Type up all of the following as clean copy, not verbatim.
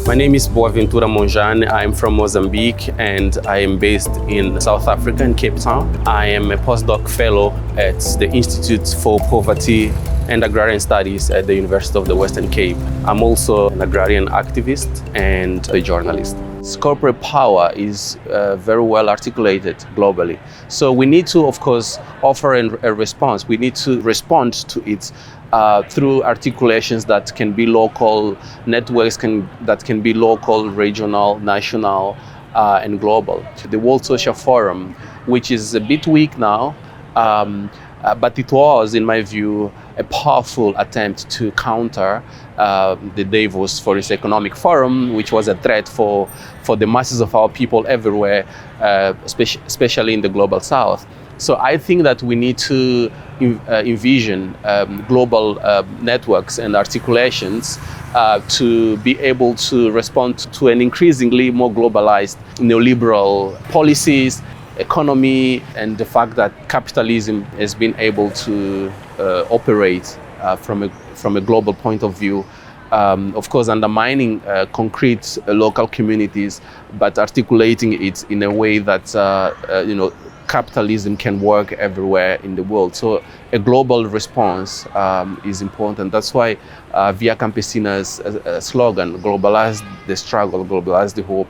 My name is Boaventura Monjane. I'm from Mozambique and I am based in South Africa in Cape Town. I am a postdoc fellow at the Institute for Poverty and Agrarian Studies at the University of the Western Cape. I'm also an agrarian activist and a journalist. Corporate power is very well articulated globally. So we need to, of course, offer a response. We need to respond to it through articulations that can be local, networks that can be local, regional, national, and global. The World Social Forum, which is a bit weak now, but it was, in my view, a powerful attempt to counter the Davos Forest Economic Forum, which was a threat for the masses of our people everywhere, especially in the global south. So I think that we need to envision global networks and articulations to be able to respond to an increasingly more globalized neoliberal policies, economy, and the fact that capitalism has been able to operate from a global point of view. Of course, undermining concrete local communities, but articulating it in a way that capitalism can work everywhere in the world. So a global response is important. That's why Via Campesina's slogan, globalize the struggle, globalize the hope,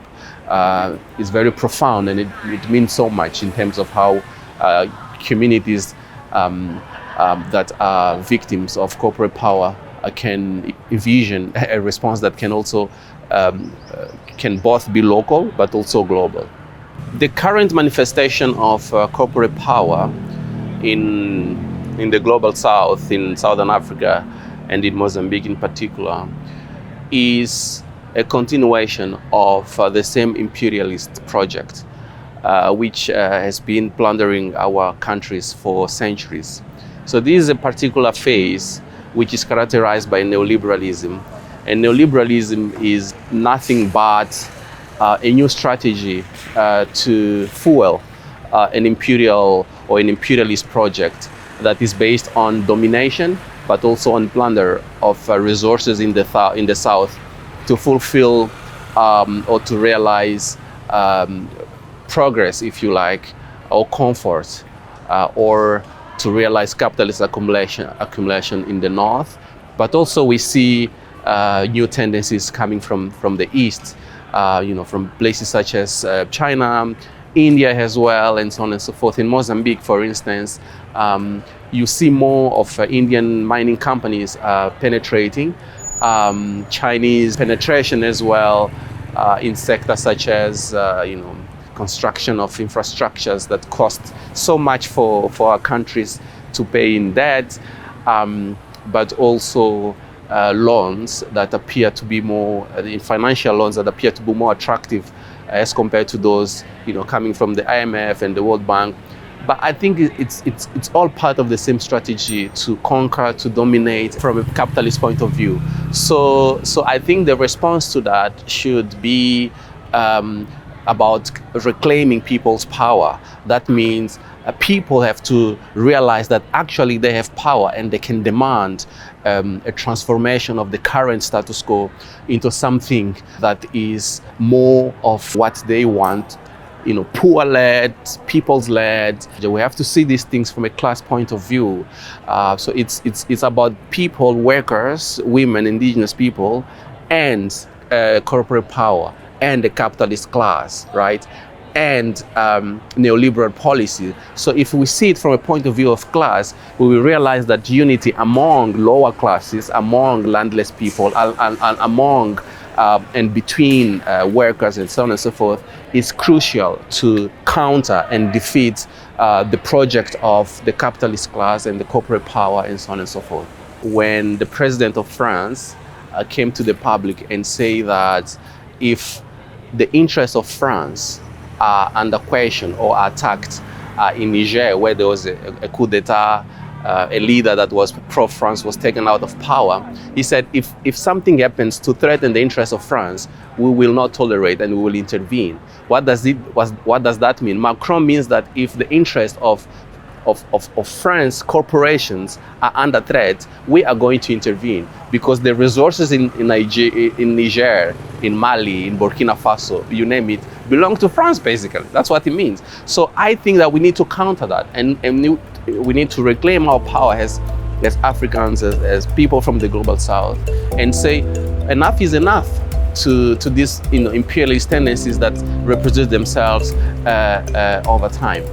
is very profound, and it means so much in terms of how communities that are victims of corporate power can envision a response that can also can both be local but also global. The current manifestation of corporate power in the global south, in Southern Africa and in Mozambique in particular, is a continuation of the same imperialist project which has been plundering our countries for centuries. So this is a particular phase which is characterized by neoliberalism, and neoliberalism is nothing but a new strategy to fuel an imperial or an imperialist project that is based on domination, but also on plunder of resources in the south to fulfill or to realize progress, if you like, or comfort, or to realize capitalist accumulation in the north. But also we see new tendencies coming from the east, from places such as China, India as well, and so on and so forth. In Mozambique, for instance, you see more of Indian mining companies penetrating, Chinese penetration as well in sectors such as construction of infrastructures that cost so much for our countries to pay in debt, but also loans that appear to be more, financial loans that appear to be more attractive as compared to those coming from the IMF and the World Bank. But I think it's all part of the same strategy to conquer, to dominate from a capitalist point of view. So I think the response to that should be about reclaiming people's power. That means people have to realize that actually they have power and they can demand a transformation of the current status quo into something that is more of what they want, poor-led, people's-led. We have to see these things from a class point of view. So it's about people, workers, women, indigenous people, and corporate power, and the capitalist class, right? And neoliberal policy. So if we see it from a point of view of class, we will realize that unity among lower classes, among landless people, and among and between workers and so on and so forth is crucial to counter and defeat the project of the capitalist class and the corporate power and so on and so forth. When the president of France came to the public and say that if the interests of France are under question or attacked in Niger, where there was a coup d'etat, a leader that was pro-France was taken out of power, he said, if something happens to threaten the interests of France, we will not tolerate and we will intervene. What does that mean? Macron means that if the interest of of France, corporations are under threat, we are going to intervene because the resources in Niger, in Mali, in Burkina Faso, you name it, belong to France, basically. That's what it means. So I think that we need to counter that, and we need to reclaim our power as Africans, as people from the global south, and say enough is enough to these imperialist tendencies that reproduce themselves over time.